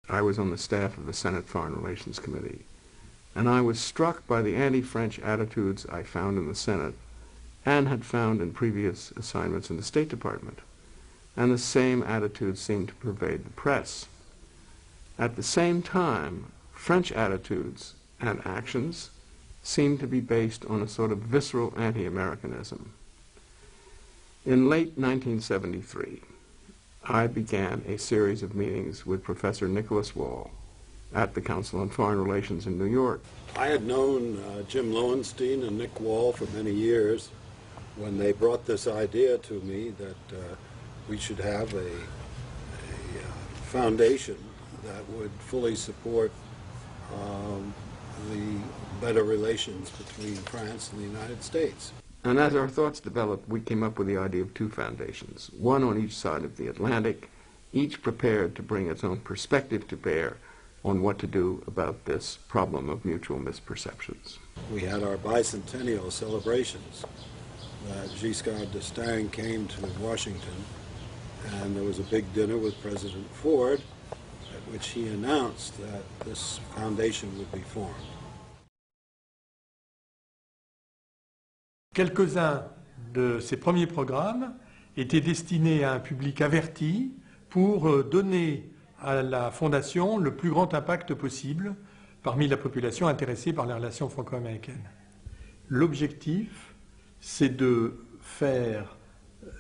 I was on the staff of the Senate Foreign Relations Committee, and I was struck by the anti-French attitudes I found in the Senate and had found in previous assignments in the State Department. And the same attitudes seemed to pervade the press. At the same time, French attitudes and actions seemed to be based on a sort of visceral anti-Americanism. In late 1973, I began a series of meetings with Professor Nicholas Wall at the Council on Foreign Relations in New York. I had known Jim Lowenstein and Nick Wall for many years when they brought this idea to me that we should have a foundation that would fully support the better relations between France and the United States. And as our thoughts developed, we came up with the idea of two foundations, one on each side of the Atlantic, each prepared to bring its own perspective to bear on what to do about this problem of mutual misperceptions. We had our bicentennial celebrations. Giscard d'Estaing came to Washington, and there was a big dinner with President Ford, at which he announced that this foundation would be formed. Quelques-uns de ces premiers programmes étaient destinés à un public averti pour donner à la Fondation le plus grand impact possible parmi la population intéressée par les relations franco-américaines. L'objectif, c'est de faire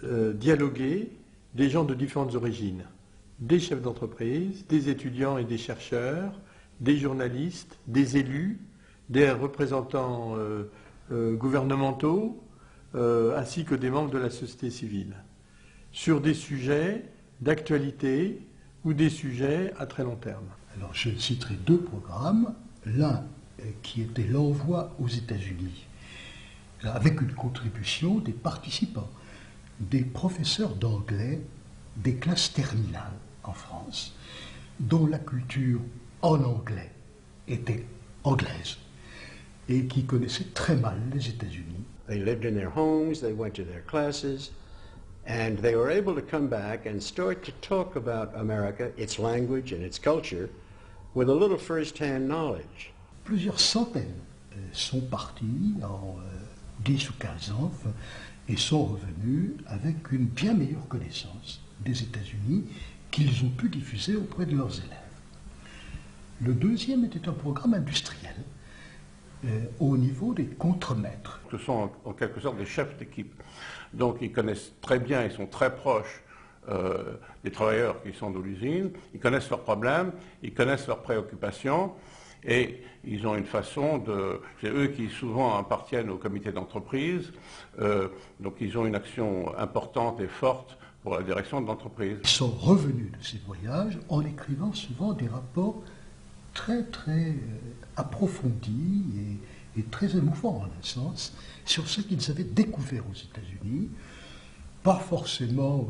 dialoguer des gens de différentes origines, des chefs d'entreprise, des étudiants et des chercheurs, des journalistes, des élus, des représentants gouvernementaux, ainsi que des membres de la société civile, sur des sujets d'actualité ou des sujets à très long terme. Alors je citerai deux programmes, l'un qui était l'envoi aux États-Unis, avec une contribution des participants, des professeurs d'anglais des classes terminales en France, dont la culture en anglais était anglaise et qui connaissaient très mal les États-Unis. They lived in their homes, they went to their classes, and they were able to come back and start to talk about America, its language and its culture, with a little first-hand knowledge. Plusieurs centaines sont partis en 10 ou 15 ans et sont revenus avec une bien meilleure connaissance des États-Unis qu'ils ont pu diffuser auprès de leurs élèves. Le deuxième était un programme industriel au niveau des contremaîtres. Ce sont en quelque sorte des chefs d'équipe. Donc ils connaissent très bien, ils sont très proches des travailleurs qui sont de l'usine, ils connaissent leurs problèmes, ils connaissent leurs préoccupations et ils ont une façon de... C'est eux qui souvent appartiennent au comité d'entreprise, donc ils ont une action importante et forte pour la direction de l'entreprise. Ils sont revenus de ces voyages en écrivant souvent des rapports très approfondis et très émouvants en un sens sur ce qu'ils avaient découvert aux États-Unis, pas forcément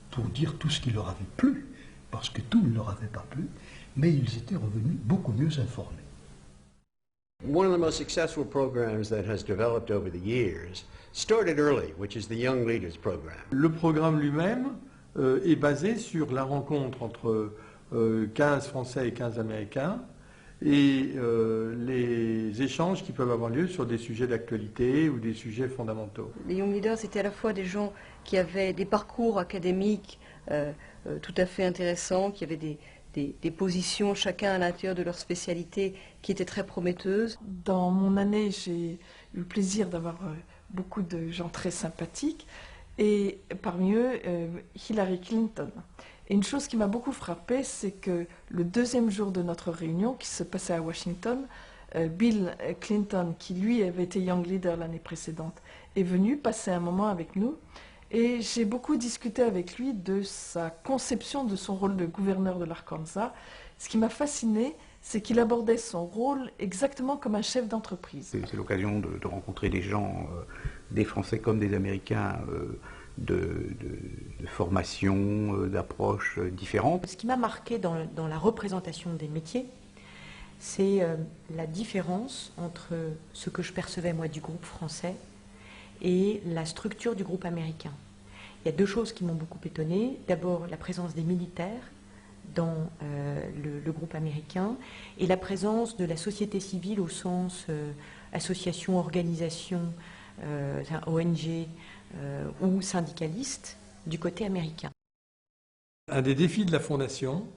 pour dire tout ce qui leur avait plu, parce que tout ne leur avait pas plu, mais ils étaient revenus beaucoup mieux informés. One of the most successful programs that has developed over the years started early, which is the Young Leaders Program. Le programme lui-même est basé sur la rencontre entre 15 Français et 15 Américains et les échanges qui peuvent avoir lieu sur des sujets d'actualité ou des sujets fondamentaux. Les Young Leaders, c'était à la fois des gens qui avaient des parcours académiques tout à fait intéressants, qui avaient des positions chacun à l'intérieur de leur spécialité qui étaient très prometteuses. Dans mon année, j'ai eu le plaisir d'avoir beaucoup de gens très sympathiques et parmi eux, Hillary Clinton. Et une chose qui m'a beaucoup frappée, c'est que le deuxième jour de notre réunion, qui se passait à Washington, Bill Clinton, qui lui avait été Young Leader l'année précédente, est venu passer un moment avec nous. Et j'ai beaucoup discuté avec lui de sa conception de son rôle de gouverneur de l'Arkansas. Ce qui m'a fasciné, c'est qu'il abordait son rôle exactement comme un chef d'entreprise. C'est l'occasion de rencontrer des gens, des Français comme des Américains, de formation, d'approches différentes. Ce qui m'a marqué dans la représentation des métiers, c'est la différence entre ce que je percevais moi du groupe français et la structure du groupe américain. Il y a deux choses qui m'ont beaucoup étonnée. D'abord, la présence des militaires dans le groupe américain, et la présence de la société civile au sens association, organisation, ONG ou syndicaliste du côté américain. Un des défis de la Fondation,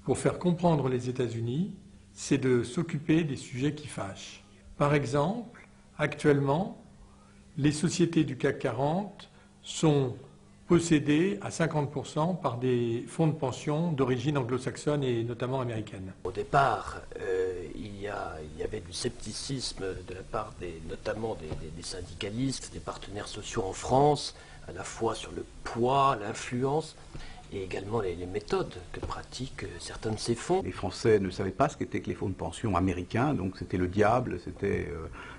pour faire comprendre les États-Unis, c'est de s'occuper des sujets qui fâchent. Par exemple, actuellement, les sociétés du CAC 40 sont possédées à 50% par des fonds de pension d'origine anglo-saxonne et notamment américaine. Au départ, il y avait du scepticisme de la part notamment des syndicalistes, des partenaires sociaux en France, à la fois sur le poids, l'influence, et également les méthodes que pratiquent certains de ces fonds. Les Français ne savaient pas ce qu'étaient que les fonds de pension américains, donc c'était le diable, c'était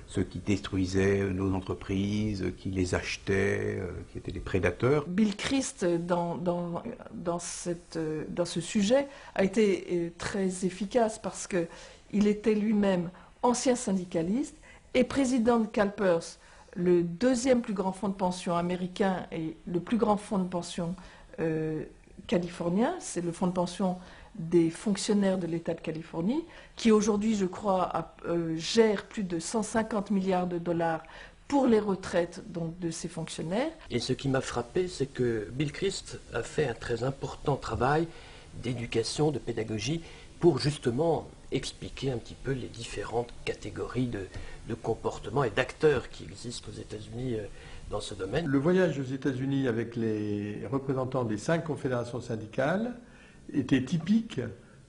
ceux qui détruisaient nos entreprises, qui les achetaient, qui étaient des prédateurs. Bill Christ, dans ce sujet, a été très efficace parce qu'il était lui-même ancien syndicaliste et président de CalPERS, le deuxième plus grand fonds de pension américain et le plus grand fonds de pension californien. C'est le fonds de pension des fonctionnaires de l'État de Californie, qui aujourd'hui, je crois, gère plus de 150 milliards de dollars pour les retraites donc, de ces fonctionnaires. Et ce qui m'a frappé, c'est que Bill Christ a fait un très important travail d'éducation, de pédagogie, pour justement expliquer un petit peu les différentes catégories de comportements et d'acteurs qui existent aux États-Unis dans ce domaine. Le voyage aux États-Unis avec les représentants des 5 confédérations syndicales était typique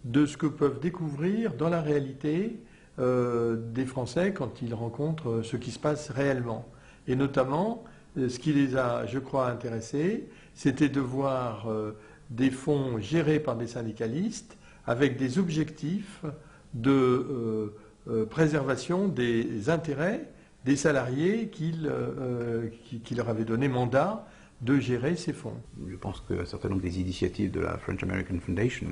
de ce que peuvent découvrir dans la réalité des Français quand ils rencontrent ce qui se passe réellement. Et notamment, ce qui les a, je crois, intéressés, c'était de voir des fonds gérés par des syndicalistes avec des objectifs de préservation des intérêts des salariés qui leur avaient donné mandat de gérer ces fonds. Je pense qu'un certain nombre des initiatives de la French American Foundation,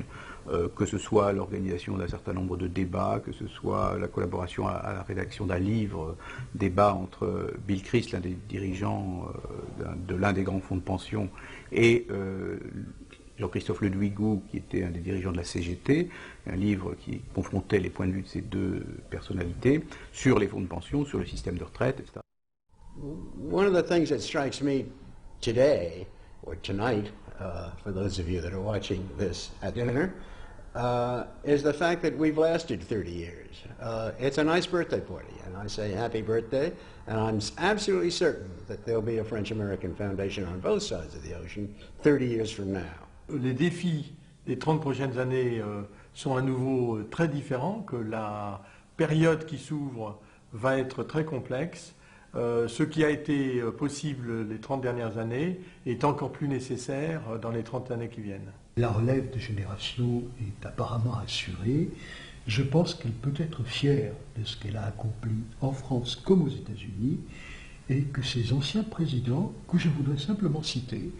que ce soit l'organisation d'un certain nombre de débats, que ce soit la collaboration à la rédaction d'un livre, débat entre Bill Christ, l'un des dirigeants de l'un des grands fonds de pension, et Jean-Christophe Ledouigou, qui était un des dirigeants de la CGT, un livre qui confrontait les points de vue de ces deux personnalités sur les fonds de pension, sur le système de retraite, etc. One of the things that strikes me today, or tonight, for those of you that are watching this at dinner, is the fact that we've lasted 30 years. It's a nice birthday party, and I say happy birthday, and I'm absolutely certain that there'll be a French-American Foundation on both sides of the ocean 30 years from now. Les défis des 30 prochaines années sont à nouveau très différents, que la période qui s'ouvre va être très complexe. Ce qui a été possible les 30 dernières années est encore plus nécessaire dans les 30 années qui viennent. La relève de génération est apparemment assurée. Je pense qu'elle peut être fière de ce qu'elle a accompli en France comme aux États-Unis et que ses anciens présidents, que je voudrais simplement citer,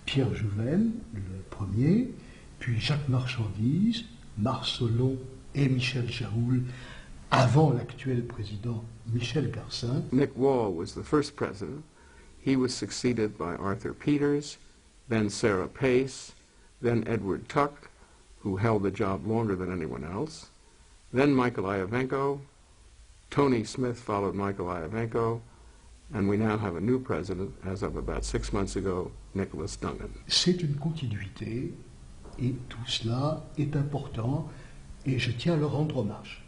Pierre Jouven, le premier, puis Jacques Marchandise, Marcelon et Michel Jaoul, avant l'actuel président Michel Garcin. Nick Wall was the first president. He was succeeded by Arthur Peters, then Sarah Pace, then Edward Tuck, who held the job longer than anyone else, then Michael Iavenko, Tony Smith followed Michael Iavenko, and we now have a new president, as of about 6 months ago, Nicholas Dungan. C'est une continuité, et tout cela est important, et je tiens à leur rendre hommage.